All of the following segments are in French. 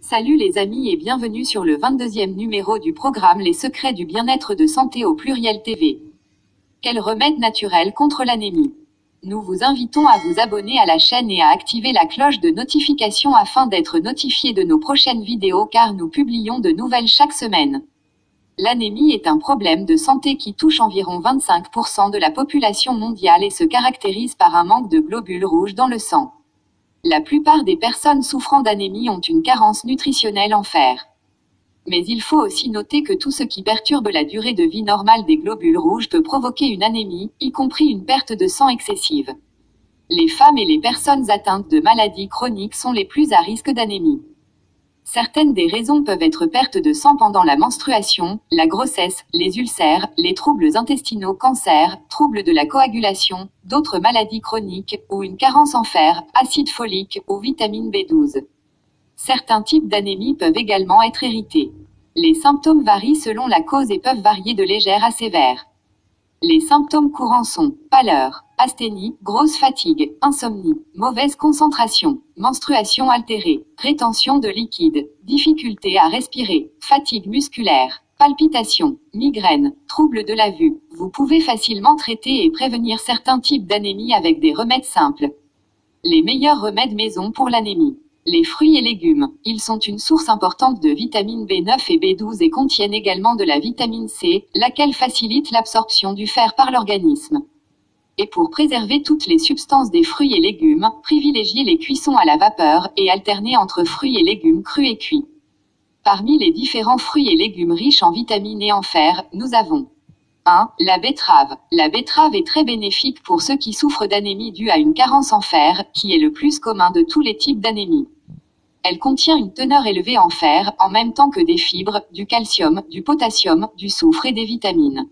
Salut les amis et bienvenue sur le 22e numéro du programme Les secrets du bien-être de santé au pluriel TV. Quel remède naturel contre l'anémie? Nous vous invitons à vous abonner à la chaîne et à activer la cloche de notification afin d'être notifié de nos prochaines vidéos car nous publions de nouvelles chaque semaine. L'anémie est un problème de santé qui touche environ 25% de la population mondiale et se caractérise par un manque de globules rouges dans le sang. La plupart des personnes souffrant d'anémie ont une carence nutritionnelle en fer. Mais il faut aussi noter que tout ce qui perturbe la durée de vie normale des globules rouges peut provoquer une anémie, y compris une perte de sang excessive. Les femmes et les personnes atteintes de maladies chroniques sont les plus à risque d'anémie. Certaines des raisons peuvent être perte de sang pendant la menstruation, la grossesse, les ulcères, les troubles intestinaux, cancer, troubles de la coagulation, d'autres maladies chroniques, ou une carence en fer, acide folique ou vitamine B12. Certains types d'anémie peuvent également être hérités. Les symptômes varient selon la cause et peuvent varier de légers à sévères. Les symptômes courants sont pâleur, asthénie, grosse fatigue, insomnie, mauvaise concentration, menstruation altérée, rétention de liquide, difficulté à respirer, fatigue musculaire, palpitations, migraines, troubles de la vue. Vous pouvez facilement traiter et prévenir certains types d'anémie avec des remèdes simples. Les meilleurs remèdes maison pour l'anémie. Les fruits et légumes, ils sont une source importante de vitamine B9 et B12 et contiennent également de la vitamine C, laquelle facilite l'absorption du fer par l'organisme. Et pour préserver toutes les substances des fruits et légumes, privilégiez les cuissons à la vapeur et alternez entre fruits et légumes crus et cuits. Parmi les différents fruits et légumes riches en vitamines et en fer, nous avons 1. La betterave. La betterave est très bénéfique pour ceux qui souffrent d'anémie due à une carence en fer, qui est le plus commun de tous les types d'anémie. Elle contient une teneur élevée en fer, en même temps que des fibres, du calcium, du potassium, du soufre et des vitamines.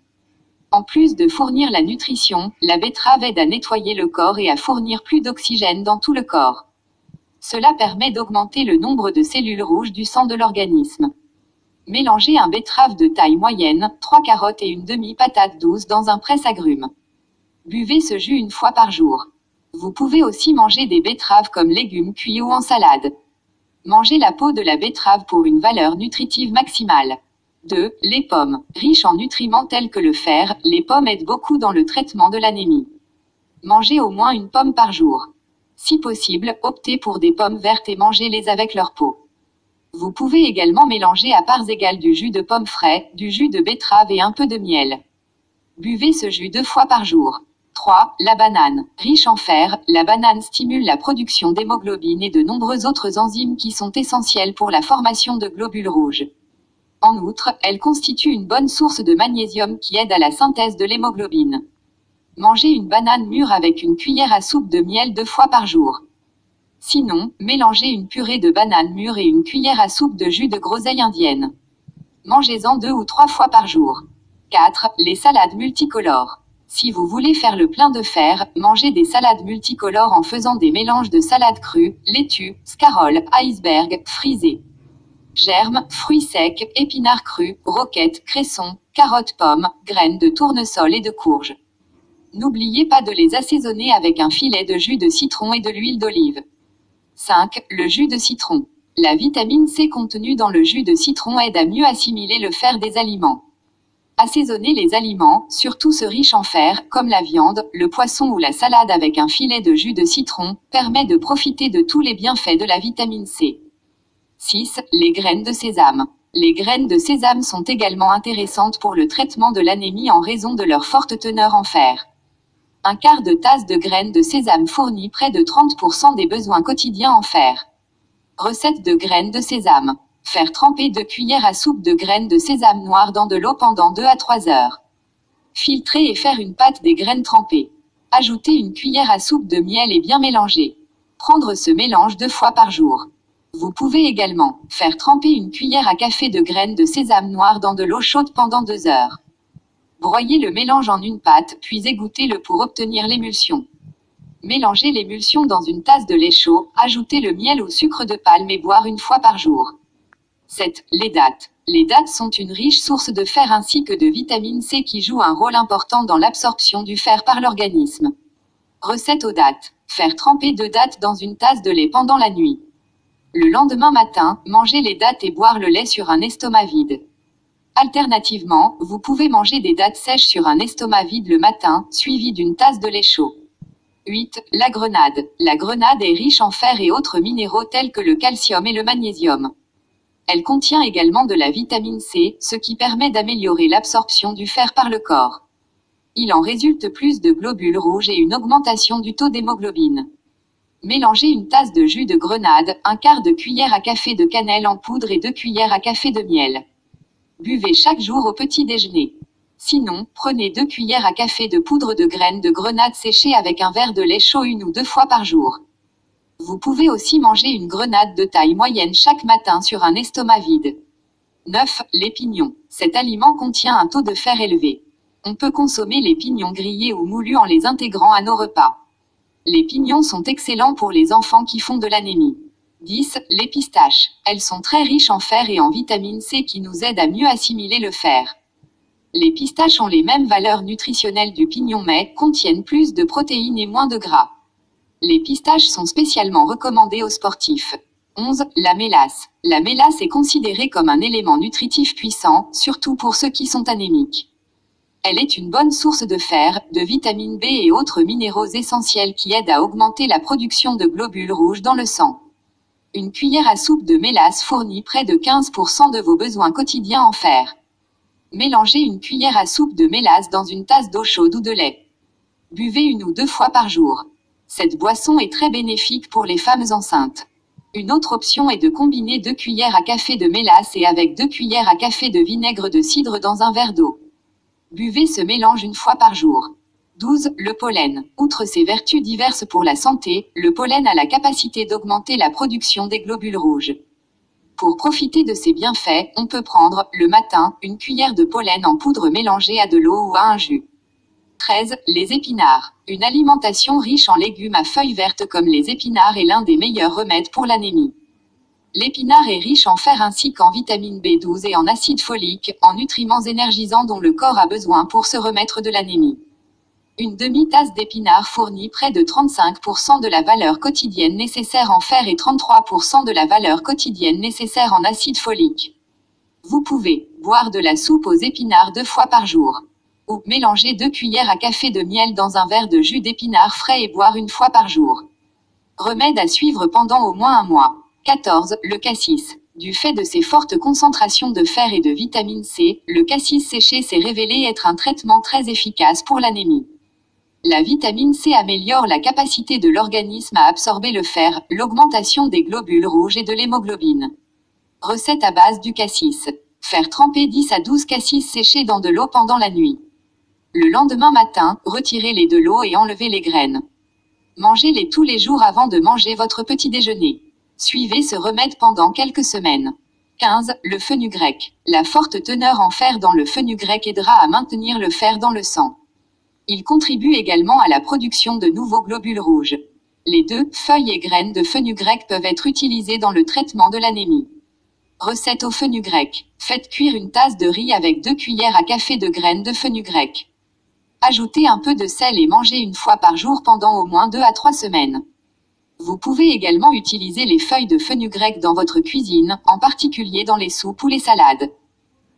En plus de fournir la nutrition, la betterave aide à nettoyer le corps et à fournir plus d'oxygène dans tout le corps. Cela permet d'augmenter le nombre de cellules rouges du sang de l'organisme. Mélangez un betterave de taille moyenne, 3 carottes et une demi-patate douce dans un presse-agrumes. Buvez ce jus une fois par jour. Vous pouvez aussi manger des betteraves comme légumes cuits ou en salade. Mangez la peau de la betterave pour une valeur nutritive maximale. 2. Les pommes. Riches en nutriments tels que le fer, les pommes aident beaucoup dans le traitement de l'anémie. Mangez au moins une pomme par jour. Si possible, optez pour des pommes vertes et mangez-les avec leur peau. Vous pouvez également mélanger à parts égales du jus de pomme frais, du jus de betterave et un peu de miel. Buvez ce jus 2 fois par jour. 3. La banane. Riche en fer, la banane stimule la production d'hémoglobine et de nombreux autres enzymes qui sont essentielles pour la formation de globules rouges. En outre, elle constitue une bonne source de magnésium qui aide à la synthèse de l'hémoglobine. Mangez une banane mûre avec une cuillère à soupe de miel 2 fois par jour. Sinon, mélangez une purée de banane mûre et une cuillère à soupe de jus de groseille indienne. Mangez-en 2 ou 3 fois par jour. 4. Les salades multicolores. Si vous voulez faire le plein de fer, mangez des salades multicolores en faisant des mélanges de salades crues, laitues, scaroles, iceberg, frisées, germes, fruits secs, épinards crus, roquettes, cressons, carottes pommes, graines de tournesol et de courge. N'oubliez pas de les assaisonner avec un filet de jus de citron et de l'huile d'olive. 5. Le jus de citron. La vitamine C contenue dans le jus de citron aide à mieux assimiler le fer des aliments. Assaisonnez les aliments, surtout ceux riches en fer, comme la viande, le poisson ou la salade avec un filet de jus de citron, permet de profiter de tous les bienfaits de la vitamine C. 6. Les graines de sésame. Les graines de sésame sont également intéressantes pour le traitement de l'anémie en raison de leur forte teneur en fer. Un quart de tasse de graines de sésame fournit près de 30% des besoins quotidiens en fer. Recette de graines de sésame. Faire tremper 2 cuillères à soupe de graines de sésame noires dans de l'eau pendant 2 à 3 heures. Filtrer et faire une pâte des graines trempées. Ajouter une cuillère à soupe de miel et bien mélanger. Prendre ce mélange 2 fois par jour. Vous pouvez également faire tremper une cuillère à café de graines de sésame noires dans de l'eau chaude pendant 2 heures. Broyez le mélange en une pâte, puis égouttez-le pour obtenir l'émulsion. Mélangez l'émulsion dans une tasse de lait chaud, ajoutez le miel ou sucre de palme et boire une fois par jour. 7. Les dattes. Les dattes sont une riche source de fer ainsi que de vitamine C qui joue un rôle important dans l'absorption du fer par l'organisme. Recette aux dattes. Faire tremper 2 dattes dans une tasse de lait pendant la nuit. Le lendemain matin, manger les dattes et boire le lait sur un estomac vide. Alternativement, vous pouvez manger des dattes sèches sur un estomac vide le matin, suivi d'une tasse de lait chaud. 8. La grenade. La grenade est riche en fer et autres minéraux tels que le calcium et le magnésium. Elle contient également de la vitamine C, ce qui permet d'améliorer l'absorption du fer par le corps. Il en résulte plus de globules rouges et une augmentation du taux d'hémoglobine. Mélangez une tasse de jus de grenade, un quart de cuillère à café de cannelle en poudre et 2 cuillères à café de miel. Buvez chaque jour au petit déjeuner. Sinon, prenez 2 cuillères à café de poudre de graines de grenade séchée avec un verre de lait chaud 1 ou 2 fois par jour. Vous pouvez aussi manger une grenade de taille moyenne chaque matin sur un estomac vide. 9. Les pignons. Cet aliment contient un taux de fer élevé. On peut consommer les pignons grillés ou moulus en les intégrant à nos repas. Les pignons sont excellents pour les enfants qui font de l'anémie. 10. Les pistaches. Elles sont très riches en fer et en vitamine C qui nous aident à mieux assimiler le fer. Les pistaches ont les mêmes valeurs nutritionnelles du pignon mais contiennent plus de protéines et moins de gras. Les pistaches sont spécialement recommandées aux sportifs. 11. La mélasse. La mélasse est considérée comme un élément nutritif puissant, surtout pour ceux qui sont anémiques. Elle est une bonne source de fer, de vitamine B et autres minéraux essentiels qui aident à augmenter la production de globules rouges dans le sang. Une cuillère à soupe de mélasse fournit près de 15% de vos besoins quotidiens en fer. Mélangez une cuillère à soupe de mélasse dans une tasse d'eau chaude ou de lait. Buvez 1 ou 2 fois par jour. Cette boisson est très bénéfique pour les femmes enceintes. Une autre option est de combiner 2 cuillères à café de mélasse et avec 2 cuillères à café de vinaigre de cidre dans un verre d'eau. Buvez ce mélange 1 fois par jour. 12. Le pollen. Outre ses vertus diverses pour la santé, le pollen a la capacité d'augmenter la production des globules rouges. Pour profiter de ses bienfaits, on peut prendre, le matin, une cuillère de pollen en poudre mélangée à de l'eau ou à un jus. 13. Les épinards. Une alimentation riche en légumes à feuilles vertes comme les épinards est l'un des meilleurs remèdes pour l'anémie. L'épinard est riche en fer ainsi qu'en vitamine B12 et en acide folique, en nutriments énergisants dont le corps a besoin pour se remettre de l'anémie. Une demi-tasse d'épinards fournit près de 35% de la valeur quotidienne nécessaire en fer et 33% de la valeur quotidienne nécessaire en acide folique. Vous pouvez boire de la soupe aux épinards 2 fois par jour. Ou mélanger 2 cuillères à café de miel dans un verre de jus d'épinards frais et boire 1 fois par jour. Remède à suivre pendant au moins 1 mois. 14. Le cassis. Du fait de ses fortes concentrations de fer et de vitamine C, le cassis séché s'est révélé être un traitement très efficace pour l'anémie. La vitamine C améliore la capacité de l'organisme à absorber le fer, l'augmentation des globules rouges et de l'hémoglobine. Recette à base du cassis. Faire tremper 10 à 12 cassis séchés dans de l'eau pendant la nuit. Le lendemain matin, retirez-les de l'eau et enlevez les graines. Mangez-les tous les jours avant de manger votre petit déjeuner. Suivez ce remède pendant quelques semaines. 15. Le fenugrec. La forte teneur en fer dans le fenugrec aidera à maintenir le fer dans le sang. Il contribue également à la production de nouveaux globules rouges. Les 2 feuilles et graines de fenugrec peuvent être utilisées dans le traitement de l'anémie. Recette au fenugrec. Faites cuire une tasse de riz avec 2 cuillères à café de graines de fenugrec. Ajoutez un peu de sel et mangez 1 fois par jour pendant au moins 2 à 3 semaines. Vous pouvez également utiliser les feuilles de fenugrec dans votre cuisine, en particulier dans les soupes ou les salades.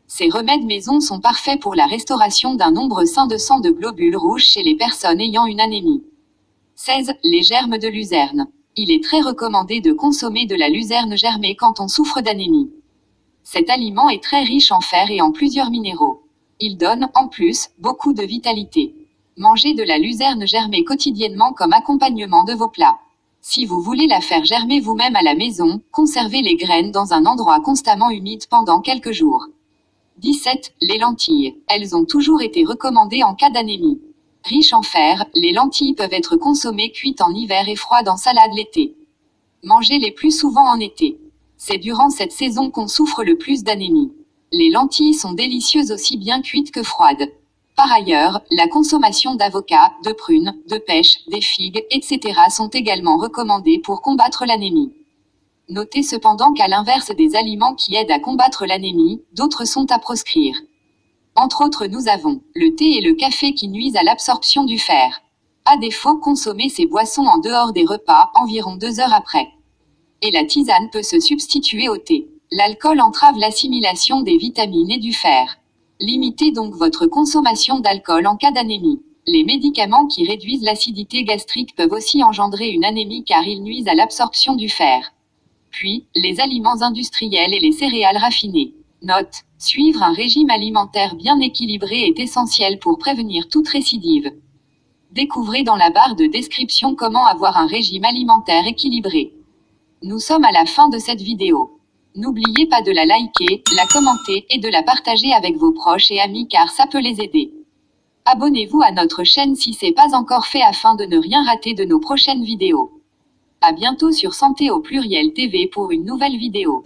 Ces remèdes maison sont parfaits pour la restauration d'un nombre sain de sang de globules rouges chez les personnes ayant une anémie. 16. Les germes de luzerne. Il est très recommandé de consommer de la luzerne germée quand on souffre d'anémie. Cet aliment est très riche en fer et en plusieurs minéraux. Il donne, en plus, beaucoup de vitalité. Mangez de la luzerne germée quotidiennement comme accompagnement de vos plats. Si vous voulez la faire germer vous-même à la maison, conservez les graines dans un endroit constamment humide pendant quelques jours. 17. Les lentilles. Elles ont toujours été recommandées en cas d'anémie. Riches en fer, les lentilles peuvent être consommées cuites en hiver et froides en salade l'été. Mangez-les plus souvent en été. C'est durant cette saison qu'on souffre le plus d'anémie. Les lentilles sont délicieuses aussi bien cuites que froides. Par ailleurs, la consommation d'avocats, de prunes, de pêches, des figues, etc. sont également recommandées pour combattre l'anémie. Notez cependant qu'à l'inverse des aliments qui aident à combattre l'anémie, d'autres sont à proscrire. Entre autres nous avons le thé et le café qui nuisent à l'absorption du fer. À défaut, consommez ces boissons en dehors des repas, environ 2 heures après. Et la tisane peut se substituer au thé. L'alcool entrave l'assimilation des vitamines et du fer. Limitez donc votre consommation d'alcool en cas d'anémie. Les médicaments qui réduisent l'acidité gastrique peuvent aussi engendrer une anémie car ils nuisent à l'absorption du fer. Puis, les aliments industriels et les céréales raffinées. Note: suivre un régime alimentaire bien équilibré est essentiel pour prévenir toute récidive. Découvrez dans la barre de description comment avoir un régime alimentaire équilibré. Nous sommes à la fin de cette vidéo. N'oubliez pas de la liker, la commenter et de la partager avec vos proches et amis car ça peut les aider. Abonnez-vous à notre chaîne si c'est pas encore fait afin de ne rien rater de nos prochaines vidéos. À bientôt sur Santé au pluriel TV pour une nouvelle vidéo.